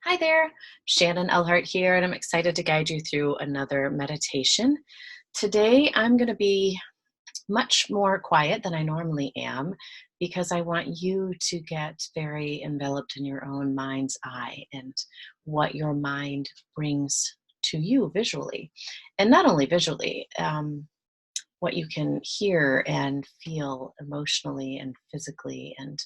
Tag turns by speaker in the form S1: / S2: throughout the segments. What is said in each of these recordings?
S1: Hi there, Shannon Elhart here, and I'm excited to guide you through another meditation. Today, I'm going to be much more quiet than I normally am because I want you to get very enveloped in your own mind's eye and what your mind brings to you visually. And not only visually, what you can hear and feel emotionally and physically and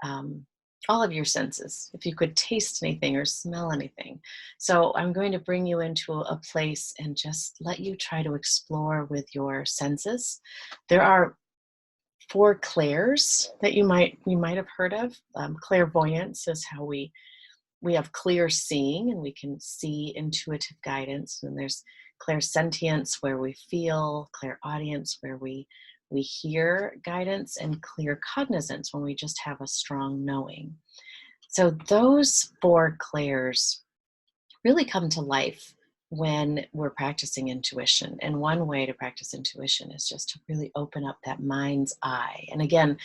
S1: um, all of your senses, if you could taste anything or smell anything. So I'm going to bring you into a place and just let you try to explore with your senses. There are four clairs that you might have heard of. Clairvoyance is how we have clear seeing and we can see intuitive guidance. And there's clairsentience where we feel, clairaudience where we hear guidance, and clear cognizance when we just have a strong knowing. So those four clairs really come to life when we're practicing intuition. And one way to practice intuition is just to really open up that mind's eye. And again,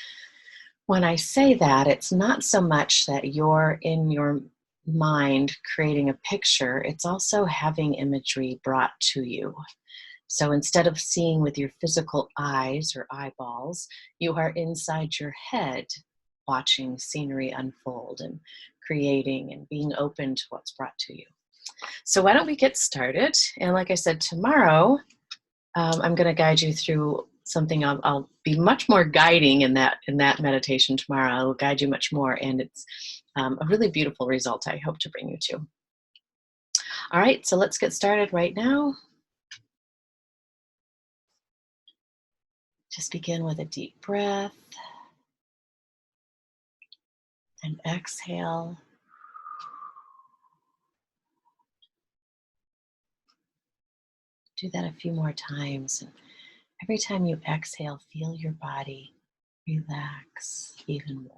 S1: when I say that, it's not so much that you're in your mind creating a picture, it's also having imagery brought to you. So instead of seeing with your physical eyes or eyeballs, you are inside your head watching scenery unfold and creating and being open to what's brought to you. So why don't we get started? And like I said, tomorrow, I'm going to guide you through something. I'll be much more guiding in that meditation tomorrow. I will guide you much more, and it's a really beautiful result I hope to bring you to. All right, so let's get started right now. Just begin with a deep breath and exhale. Do that a few more times. And every time you exhale, feel your body relax even more.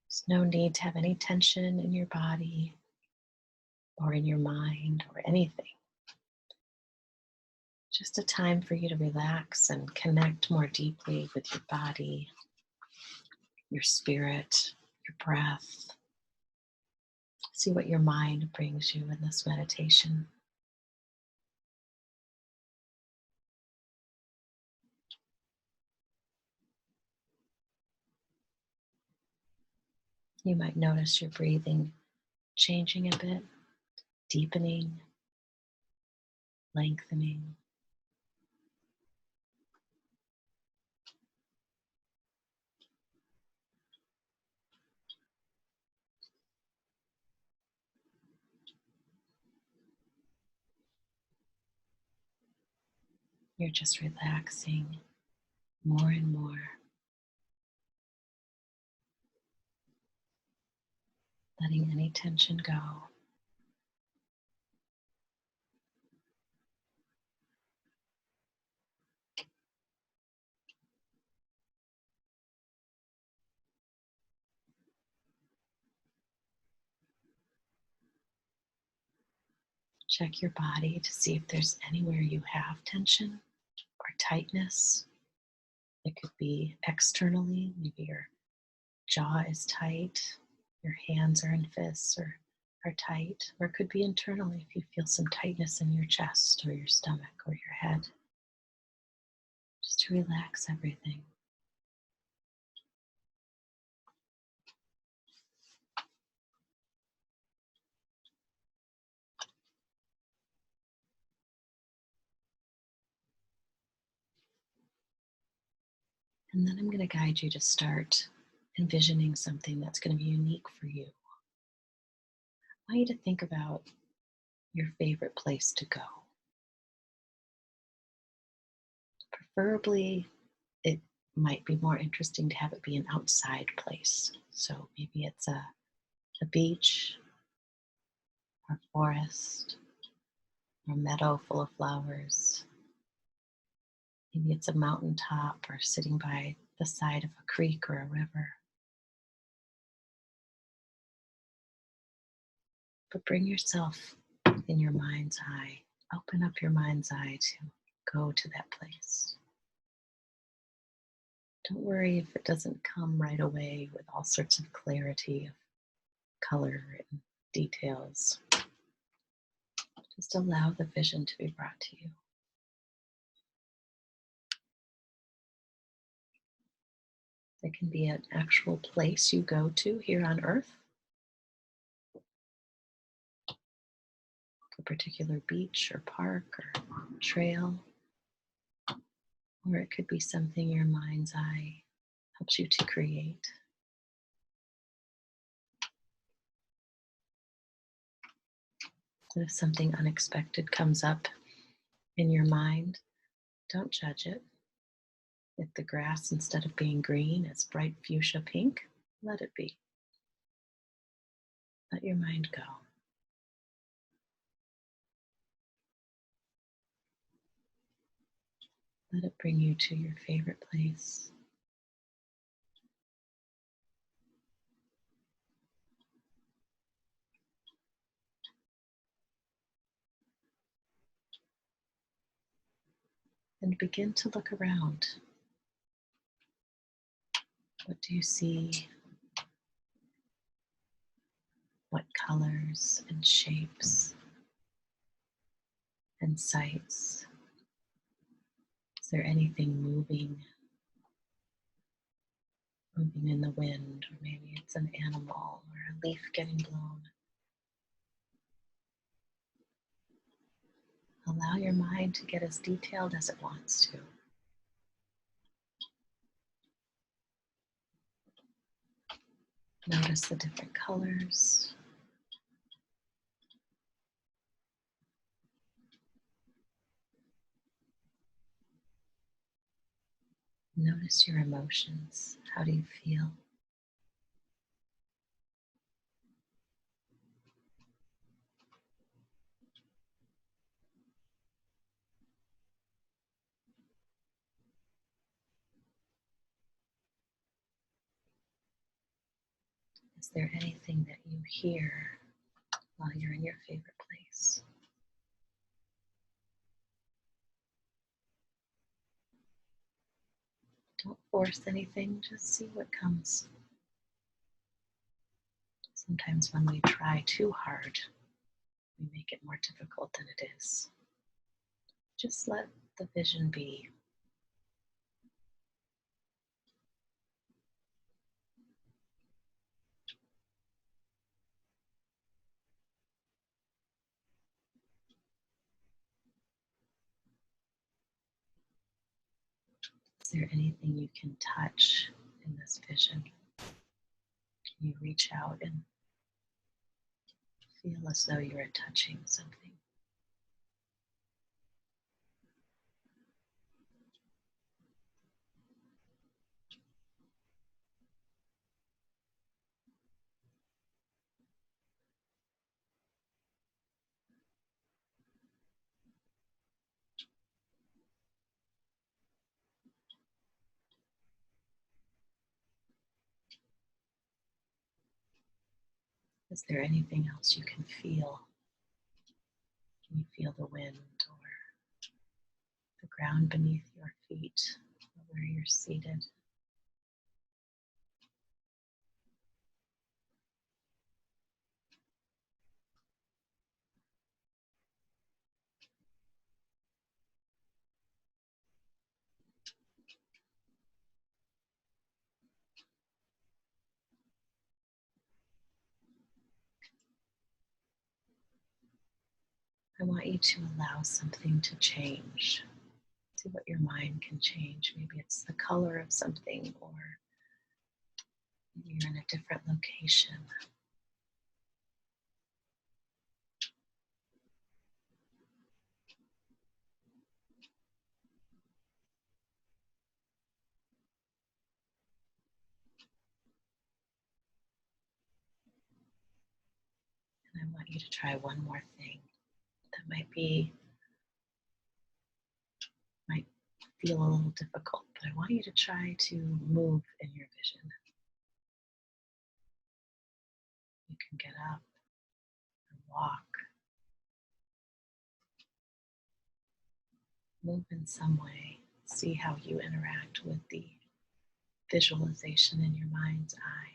S1: There's no need to have any tension in your body or in your mind or anything. Just a time for you to relax and connect more deeply with your body, your spirit, your breath. See what your mind brings you in this meditation. You might notice your breathing changing a bit, deepening, lengthening. You're just relaxing more and more, letting any tension go. Check your body to see if there's anywhere you have tension or tightness. It could be externally, maybe your jaw is tight, your hands are in fists or are tight, or it could be internally if you feel some tightness in your chest or your stomach or your head. Just to relax everything. And then I'm going to guide you to start envisioning something that's going to be unique for you. I want you to think about your favorite place to go. Preferably, it might be more interesting to have it be an outside place. So maybe it's a beach or forest or meadow full of flowers. Maybe it's a mountaintop or sitting by the side of a creek or a river. But bring yourself in your mind's eye. Open up your mind's eye to go to that place. Don't worry if it doesn't come right away with all sorts of clarity of color and details. Just allow the vision to be brought to you. It can be an actual place you go to here on Earth, a particular beach or park or trail, or it could be something your mind's eye helps you to create. And if something unexpected comes up in your mind, don't judge it. If the grass, instead of being green, is bright fuchsia pink, let it be. Let your mind go. Let it bring you to your favorite place. And begin to look around. What do you see? What colors and shapes and sights? Is there anything moving in the wind, or maybe it's an animal or a leaf getting blown? Allow your mind to get as detailed as it wants to. Notice the different colors. Notice your emotions. How do you feel? Is there anything that you hear while you're in your favorite place? Don't force anything, just see what comes. Sometimes when we try too hard, we make it more difficult than it is. Just let the vision be. Is there anything you can touch in this vision? Can you reach out and feel as though you are touching something? Is there anything else you can feel? Can you feel the wind or the ground beneath your feet, or where you're seated? I want you to allow something to change. See what your mind can change. Maybe it's the color of something, or maybe you're in a different location. And I want you to try one more thing that might feel a little difficult, but I want you to try to move in your vision. You can get up and walk. Move in some way. See how you interact with the visualization in your mind's eye.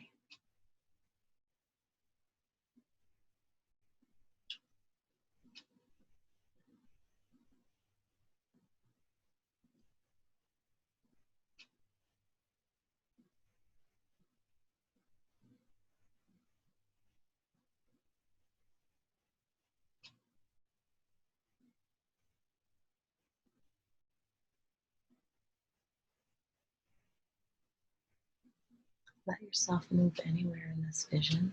S1: Let yourself move anywhere in this vision.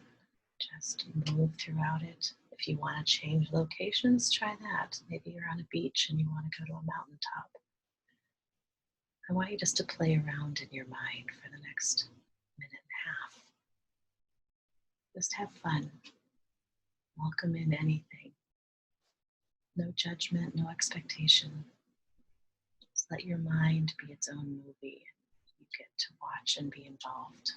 S1: Just move throughout it. If you want to change locations, try that. Maybe you're on a beach and you want to go to a mountaintop. I want you just to play around in your mind for the next minute and a half. Just have fun. Welcome in anything. No judgment, no expectation. Just let your mind be its own movie. You get to watch and be involved.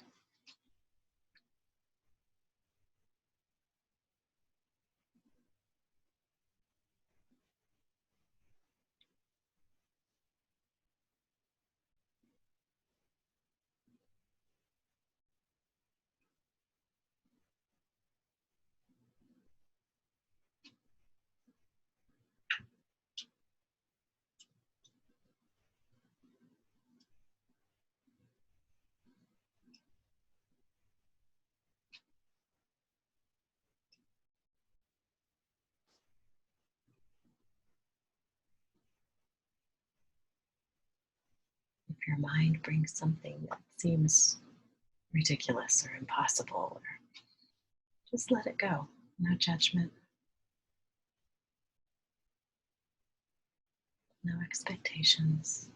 S1: If your mind brings something that seems ridiculous or impossible, or just let it go. No judgment, no expectations,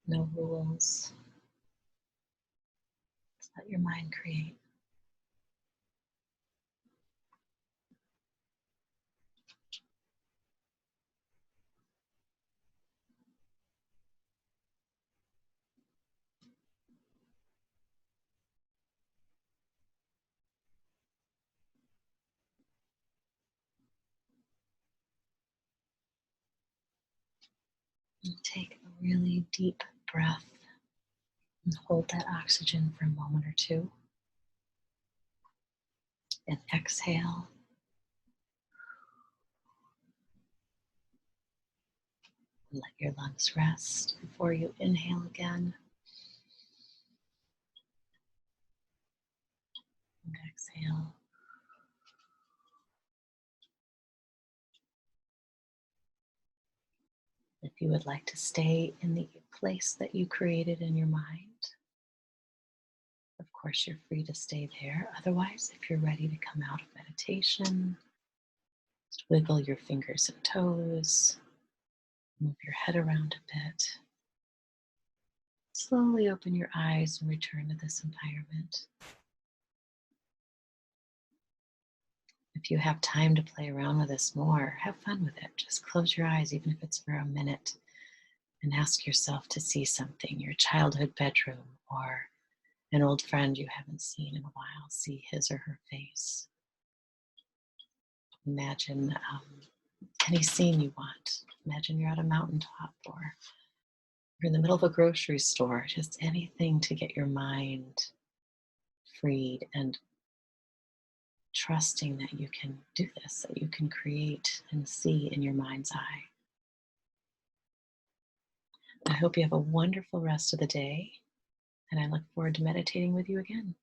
S1: no rules. Just let your mind create. And take a really deep breath and hold that oxygen for a moment or two. And exhale. And let your lungs rest before you inhale again. And exhale. If you would like to stay in the place that you created in your mind, of course, you're free to stay there. Otherwise, if you're ready to come out of meditation, just wiggle your fingers and toes, move your head around a bit. Slowly open your eyes and return to this environment. If you have time to play around with this more, have fun with it. Just close your eyes, even if it's for a minute, and ask yourself to see something, your childhood bedroom or an old friend you haven't seen in a while. See his or her face. Imagine any scene you want. Imagine you're at a mountaintop or you're in the middle of a grocery store. Just anything to get your mind freed and trusting that you can do this, that you can create and see in your mind's eye. I hope you have a wonderful rest of the day, and I look forward to meditating with you again.